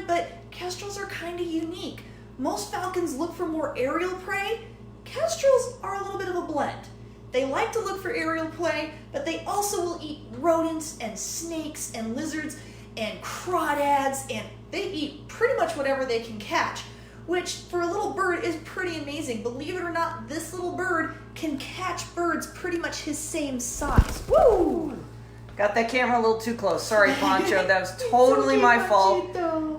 common, but kestrels are kind of unique. Most falcons look for more aerial prey. Kestrels are a little bit of a blend. They like to look for aerial prey, but they also will eat rodents and snakes and lizards and crawdads, and they eat pretty much whatever they can catch, which for a little bird is pretty amazing. Believe it or not, this little bird can catch birds pretty much his same size. Woo! Got that camera a little too close. Sorry, Pancho. That was totally my fault.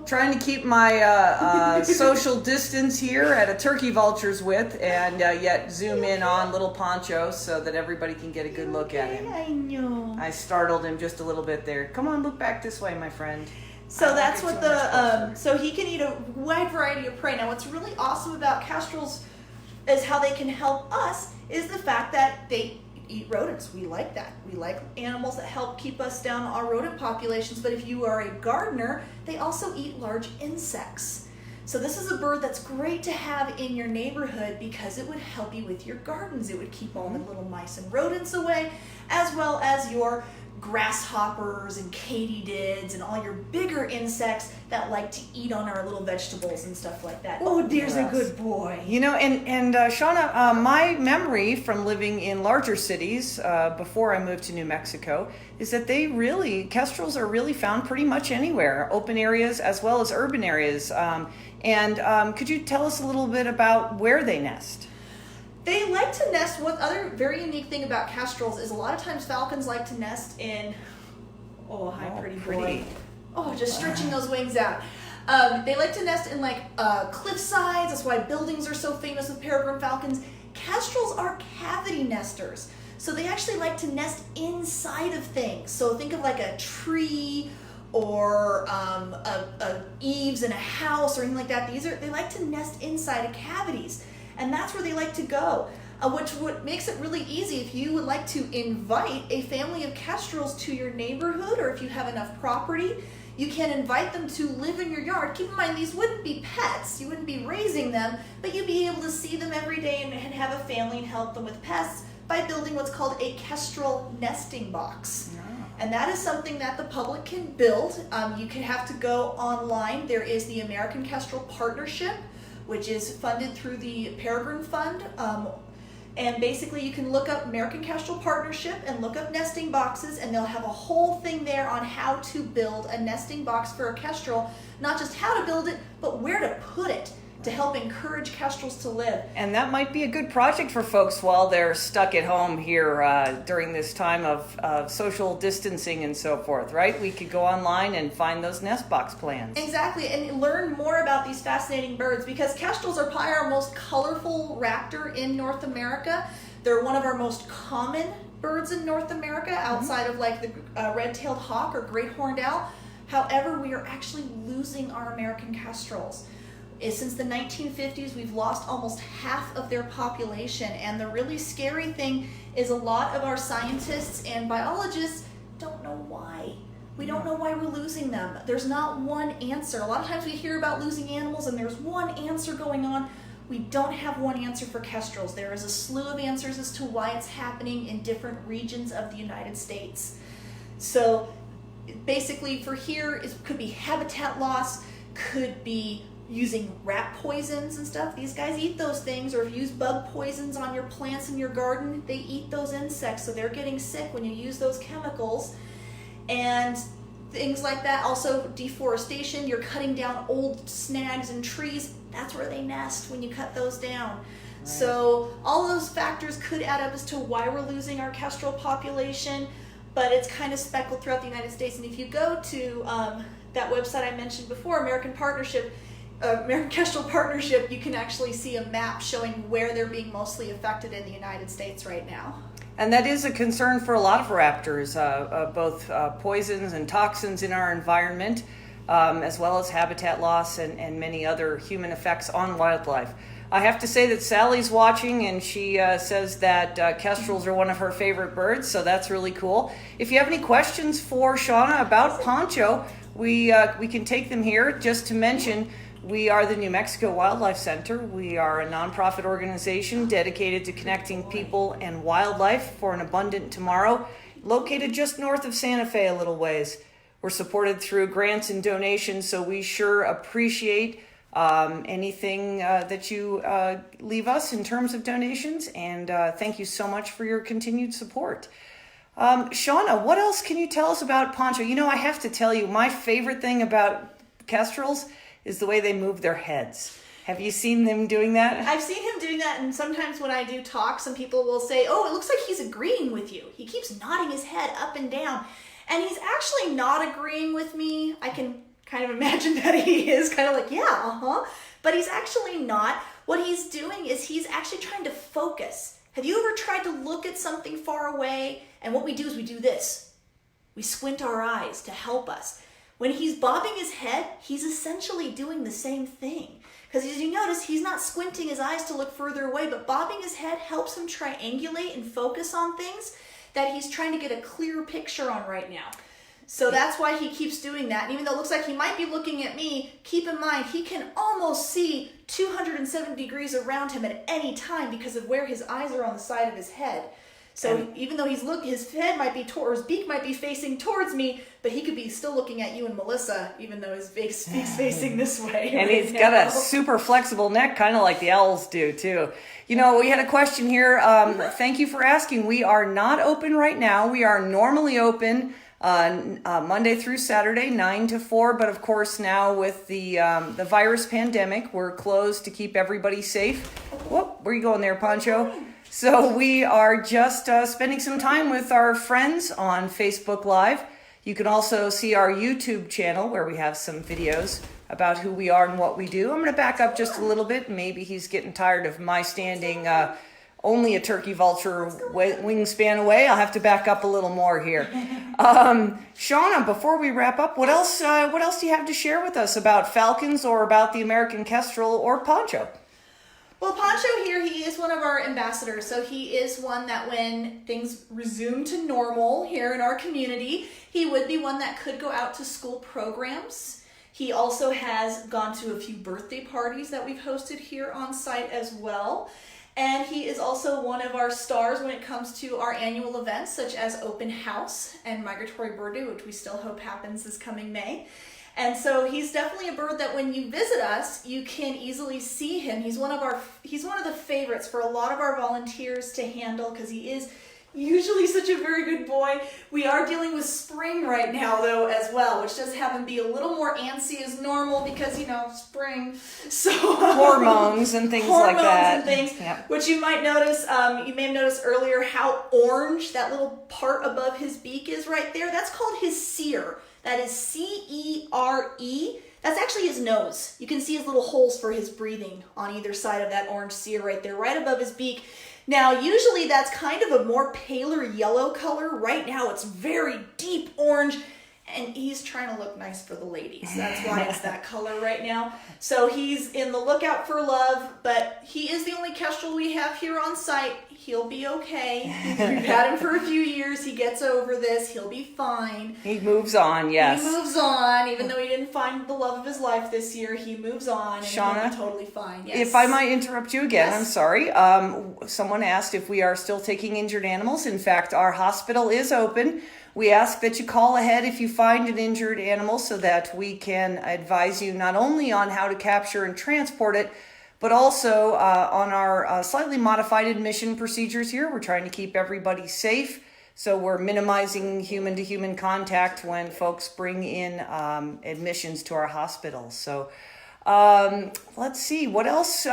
Trying to keep my social distance here at a turkey vulture's width, and yet zoom in on little Pancho so that everybody can get a good look at him. I know. I startled him just a little bit there. Come on, look back this way, my friend. So that's what so he can eat a wide variety of prey. Now, what's really awesome about kestrels is how they can help us is the fact that they eat rodents. We like that. We like animals that help keep us down our rodent populations, but if you are a gardener, they also eat large insects. So this is a bird that's great to have in your neighborhood because it would help you with your gardens. It would keep all the little mice and rodents away, as well as your grasshoppers and katydids and all your bigger insects that like to eat on our little vegetables and stuff like that. Oh, there's a good boy. You know, and Shauna, my memory from living in larger cities before I moved to New Mexico is that kestrels are really found pretty much anywhere, open areas as well as urban areas. Could you tell us a little bit about where they nest? They like to nest. One other very unique thing about kestrels is a lot of times falcons like to nest in, pretty boy. Oh, just stretching those wings out. They like to nest in cliff sides. That's why buildings are so famous with peregrine falcons. Kestrels are cavity nesters. So they actually like to nest inside of things. So think of like a tree or a eaves in a house or anything like that. They like to nest inside of cavities. And that's where they like to go, which makes it really easy if you would like to invite a family of kestrels to your neighborhood, or if you have enough property, you can invite them to live in your yard. Keep in mind, these wouldn't be pets. You wouldn't be raising them, but you'd be able to see them every day and have a family and help them with pests by building what's called a kestrel nesting box. And that is something that the public can build. You can have to go online. There is the American Kestrel Partnership, which is funded through the Peregrine Fund. And basically you can look up American Kestrel Partnership and look up nesting boxes, and they'll have a whole thing there on how to build a nesting box for a kestrel. Not just how to build it, but where to put it to help encourage kestrels to live. And that might be a good project for folks while they're stuck at home here during this time of social distancing and so forth, right? We could go online and find those nest box plans. Exactly, and learn more about these fascinating birds, because kestrels are probably our most colorful raptor in North America. They're one of our most common birds in North America, outside of like the red-tailed hawk or great horned owl. However, we are actually losing our American kestrels. Since the 1950s, we've lost almost half of their population, and the really scary thing is a lot of our scientists and biologists don't know why. We don't know why we're losing them. There's not one answer. A lot of times we hear about losing animals and there's one answer going on. We don't have one answer for kestrels. There is a slew of answers as to why it's happening in different regions of the United States. So basically for here, it could be habitat loss, could be using rat poisons and stuff. These guys eat those things, or if you use bug poisons on your plants in your garden, they eat those insects, so they're getting sick when you use those chemicals. And things like that. Also deforestation, you're cutting down old snags and trees. That's where they nest when you cut those down. Right. So all those factors could add up as to why we're losing our kestrel population, but it's kind of speckled throughout the United States. And if you go to that website I mentioned before, American Kestrel Partnership, you can actually see a map showing where they're being mostly affected in the United States right now. And that is a concern for a lot of raptors, both poisons and toxins in our environment, as well as habitat loss and many other human effects on wildlife. I have to say that Sally's watching, and she says that kestrels are one of her favorite birds, so that's really cool. If you have any questions for Shauna about Pancho, we can take them here. Just to mention, we are the New Mexico Wildlife Center. We are a nonprofit organization dedicated to connecting people and wildlife for an abundant tomorrow, located just north of Santa Fe a little ways. We're supported through grants and donations, so we sure appreciate anything that you leave us in terms of donations, and thank you so much for your continued support. Shauna, what else can you tell us about Pancho? You know, I have to tell you, my favorite thing about Kestrels is the way they move their heads. Have you seen them doing that? I've seen him doing that, and sometimes when I do talk, some people will say, oh, it looks like he's agreeing with you. He keeps nodding his head up and down, and he's actually not agreeing with me. I can kind of imagine that he is kind of like, yeah, but he's actually not. What he's doing is he's actually trying to focus. Have you ever tried to look at something far away? And what we do is we do this. We squint our eyes to help us. When he's bobbing his head, he's essentially doing the same thing. Because as you notice, he's not squinting his eyes to look further away, but bobbing his head helps him triangulate and focus on things that he's trying to get a clear picture on right now. So that's why he keeps doing that. And even though it looks like he might be looking at me, keep in mind he can almost see 270 degrees around him at any time because of where his eyes are on the side of his head. So even though his head might be or his beak might be facing towards me, but he could be still looking at you and Melissa, even though his beak's facing this way. And he's got a super flexible neck, kind of like the owls do too. You know, we had a question here. Thank you for asking. We are not open right now. We are normally open Monday through Saturday, 9 to 4. But of course, now with the virus pandemic, we're closed to keep everybody safe. Whoop, where are you going there, Pancho? So we are just spending some time with our friends on Facebook Live. You can also see our YouTube channel where we have some videos about who we are and what we do. I'm going to back up just a little bit. Maybe he's getting tired of my standing only a turkey vulture wingspan away. I'll have to back up a little more here. Shauna, before we wrap up, what else do you have to share with us about falcons or about the American Kestrel or Pancho? Well, Pancho here, he is one of our ambassadors. So he is one that when things resume to normal here in our community, he would be one that could go out to school programs. He also has gone to a few birthday parties that we've hosted here on site as well. And he is also one of our stars when it comes to our annual events, such as Open House and Migratory Bird Day, which we still hope happens this coming May. And so he's definitely a bird that when you visit us, you can easily see him. He's one of the favorites for a lot of our volunteers to handle because he is usually such a very good boy. We are dealing with spring right now though as well, which does have him be a little more antsy as normal because, you know, spring. So hormones and things like that. Hormones and things, yep. Which you might notice, you may have noticed earlier how orange that little part above his beak is right there. That's called his cere. That is C-E-R-E. That's actually his nose. You can see his little holes for his breathing on either side of that orange cere right there, right above his beak. Now, usually that's kind of a more paler yellow color. Right now, it's very deep orange, and he's trying to look nice for the ladies. That's why it's that color right now. So he's in the lookout for love, but he is the only kestrel we have here on site. He'll be okay. We've had him for a few years. He gets over this. He'll be fine. He moves on, yes. He moves on. Even though he didn't find the love of his life this year, he moves on, and Shauna, he'll be totally fine. Yes. If I might interrupt you again, Yes. I'm sorry. Someone asked if we are still taking injured animals. In fact, our hospital is open. We ask that you call ahead if you find an injured animal so that we can advise you not only on how to capture and transport it, but also on our slightly modified admission procedures here. We're trying to keep everybody safe, so we're minimizing human-to-human contact when folks bring in admissions to our hospitals. So let's see, what else?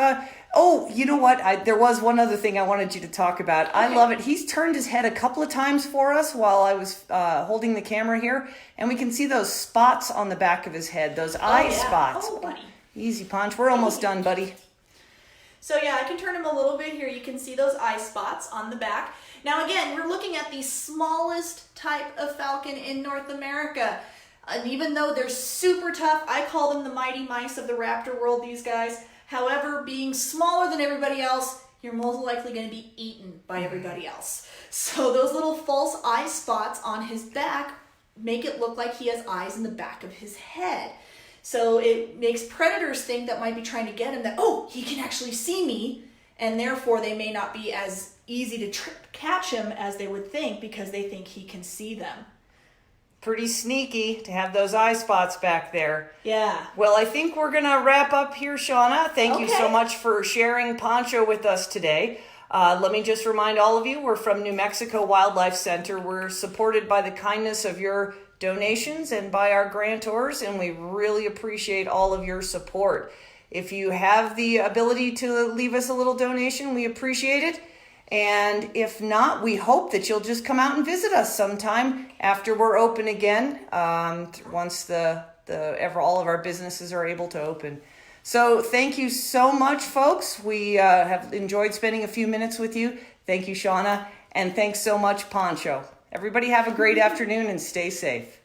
Oh, you know what? There was one other thing I wanted you to talk about. Okay. I love it. He's turned his head a couple of times for us while I was holding the camera here, and we can see those spots on the back of his head, those eye spots. Oh, buddy. Easy, Punch. We're almost done, buddy. So yeah, I can turn him a little bit here. You can see those eye spots on the back. Now again, we're looking at the smallest type of falcon in North America. And even though they're super tough, I call them the mighty mice of the raptor world, these guys. However, being smaller than everybody else, you're most likely going to be eaten by everybody else. So those little false eye spots on his back make it look like he has eyes in the back of his head. So it makes predators think that might be trying to get him that, oh, he can actually see me, and therefore they may not be as easy to catch him as they would think because they think he can see them. Pretty sneaky to have those eye spots back there. Yeah. Well, I think we're going to wrap up here, Shauna. Thank you so much for sharing Pancho with us today. Let me just remind all of you, we're from New Mexico Wildlife Center. We're supported by the kindness of your donations and by our grantors, and we really appreciate all of your support. If you have the ability to leave us a little donation, we appreciate it. And if not, we hope that you'll just come out and visit us sometime after we're open again, once all of our businesses are able to open. So thank you so much, folks. We have enjoyed spending a few minutes with you. Thank you, Shauna. And thanks so much, Pancho. Everybody have a great afternoon and stay safe.